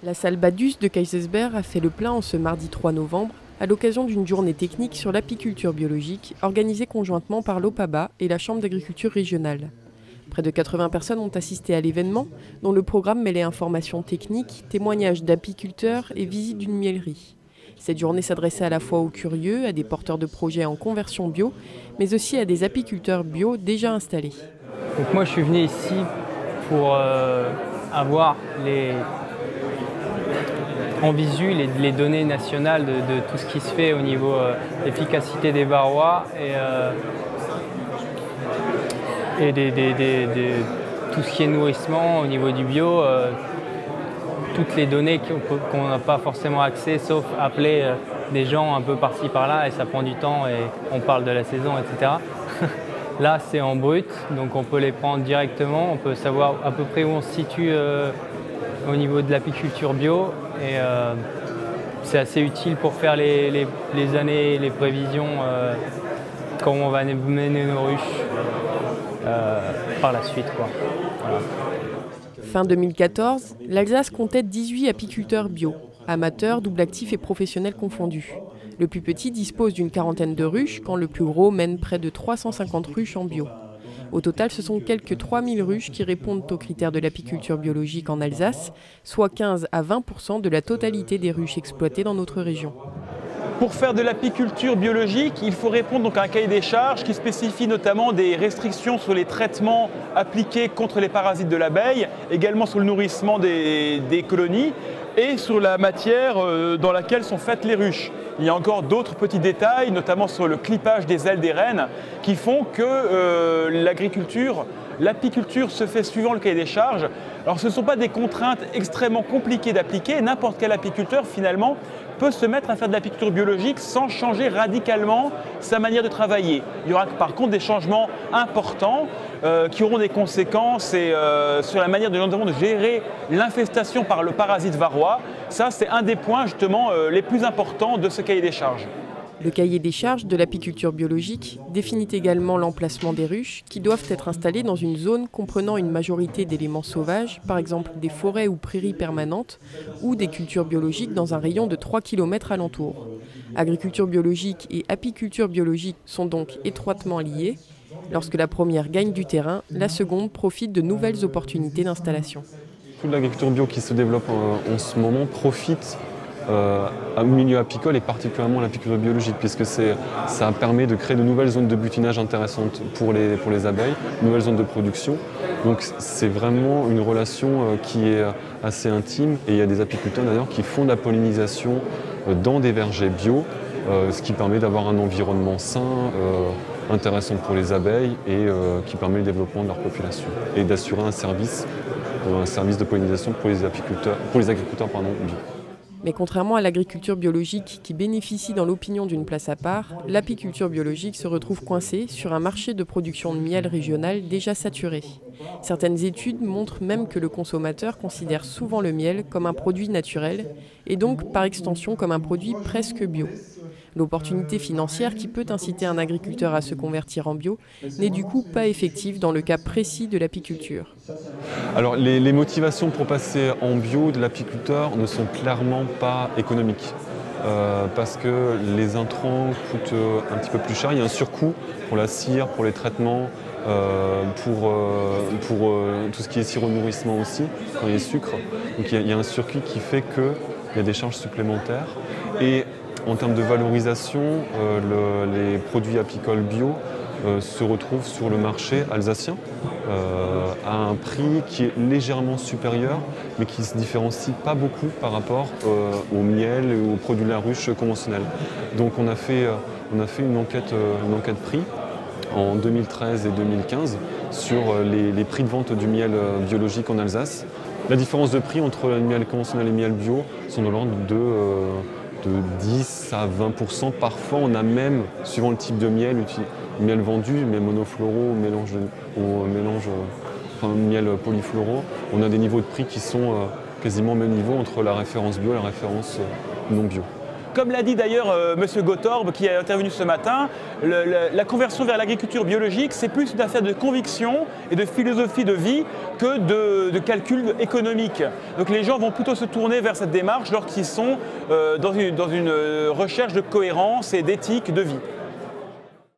La salle Badus de Kaysersberg a fait le plein en ce mardi 3 novembre à l'occasion d'une journée technique sur l'apiculture biologique organisée conjointement par l'OPABA et la Chambre d'agriculture régionale. Près de 80 personnes ont assisté à l'événement, dont le programme mêlait informations techniques, témoignages d'apiculteurs et visite d'une miellerie. Cette journée s'adressait à la fois aux curieux, à des porteurs de projets en conversion bio, mais aussi à des apiculteurs bio déjà installés. Donc moi je suis venu ici pour avoir en visu les données nationales de tout ce qui se fait au niveau efficacité des varrois et tout ce qui est nourrissement au niveau du bio, toutes les données qu'on n'a pas forcément accès sauf appeler des gens un peu par-ci par-là et ça prend du temps et on parle de la saison, etc. Là c'est en brut, donc on peut les prendre directement, on peut savoir à peu près où on se situe au niveau de l'apiculture bio et c'est assez utile pour faire les années, les prévisions, comment on va mener nos ruches par la suite, quoi. Voilà. Fin 2014, l'Alsace comptait 18 apiculteurs bio, amateurs, double actifs et professionnels confondus. Le plus petit dispose d'une quarantaine de ruches, quand le plus gros mène près de 350 ruches en bio. Au total, ce sont quelques 3000 ruches qui répondent aux critères de l'apiculture biologique en Alsace, soit 15 à 20% de la totalité des ruches exploitées dans notre région. Pour faire de l'apiculture biologique, il faut répondre donc à un cahier des charges qui spécifie notamment des restrictions sur les traitements appliqués contre les parasites de l'abeille, également sur le nourrissement des colonies et sur la matière dans laquelle sont faites les ruches. Il y a encore d'autres petits détails, notamment sur le clippage des ailes des reines, qui font que l'apiculture se fait suivant le cahier des charges. Alors ce ne sont pas des contraintes extrêmement compliquées d'appliquer, n'importe quel apiculteur finalement peut se mettre à faire de l'apiculture biologique sans changer radicalement sa manière de travailler. Il y aura par contre des changements importants qui auront des conséquences sur la manière notamment de gérer l'infestation par le parasite varroa. Ça, c'est un des points justement les plus importants de ce cahier des charges. Le cahier des charges de l'apiculture biologique définit également l'emplacement des ruches qui doivent être installées dans une zone comprenant une majorité d'éléments sauvages, par exemple des forêts ou prairies permanentes, ou des cultures biologiques dans un rayon de 3 km alentour. Agriculture biologique et apiculture biologique sont donc étroitement liées. Lorsque la première gagne du terrain, la seconde profite de nouvelles opportunités d'installation. Toute l'agriculture bio qui se développe en ce moment profite au milieu apicole et particulièrement à l'apiculture biologique puisque ça permet de créer de nouvelles zones de butinage intéressantes pour les abeilles, de nouvelles zones de production. Donc c'est vraiment une relation qui est assez intime et il y a des apiculteurs d'ailleurs qui font de la pollinisation dans des vergers bio, ce qui permet d'avoir un environnement sain, intéressant pour les abeilles et qui permet le développement de leur population et d'assurer un service de pollinisation pour les agriculteurs bio. Mais contrairement à l'agriculture biologique qui bénéficie dans l'opinion d'une place à part, l'apiculture biologique se retrouve coincée sur un marché de production de miel régional déjà saturé. Certaines études montrent même que le consommateur considère souvent le miel comme un produit naturel et donc par extension comme un produit presque bio. L'opportunité financière qui peut inciter un agriculteur à se convertir en bio n'est du coup pas effective dans le cas précis de l'apiculture. Alors les motivations pour passer en bio de l'apiculteur ne sont clairement pas économiques. Parce que les intrants coûtent un petit peu plus cher. Il y a un surcoût pour la cire, pour les traitements, pour tout ce qui est sirop de nourrissement aussi, pour les sucres. Donc il y a un circuit qui fait qu'il y a des charges supplémentaires. Et en termes de valorisation, les produits apicoles bio se retrouvent sur le marché alsacien à un prix qui est légèrement supérieur, mais qui ne se différencie pas beaucoup par rapport au miel et aux produits de la ruche conventionnels. Donc on a fait une enquête prix en 2013 et 2015 sur les prix de vente du miel biologique en Alsace. La différence de prix entre le miel conventionnel et le miel bio sont de l'ordre de 10 à 20%. Parfois, on a même, suivant le type de miel vendu, miel monofloraux, miel polyfloraux, on a des niveaux de prix qui sont quasiment au même niveau entre la référence bio et la référence non bio. Comme l'a dit d'ailleurs M. Gottorb qui est intervenu ce matin, la conversion vers l'agriculture biologique, c'est plus une affaire de conviction et de philosophie de vie que de calcul économique. Donc les gens vont plutôt se tourner vers cette démarche lorsqu'ils sont dans une recherche de cohérence et d'éthique de vie.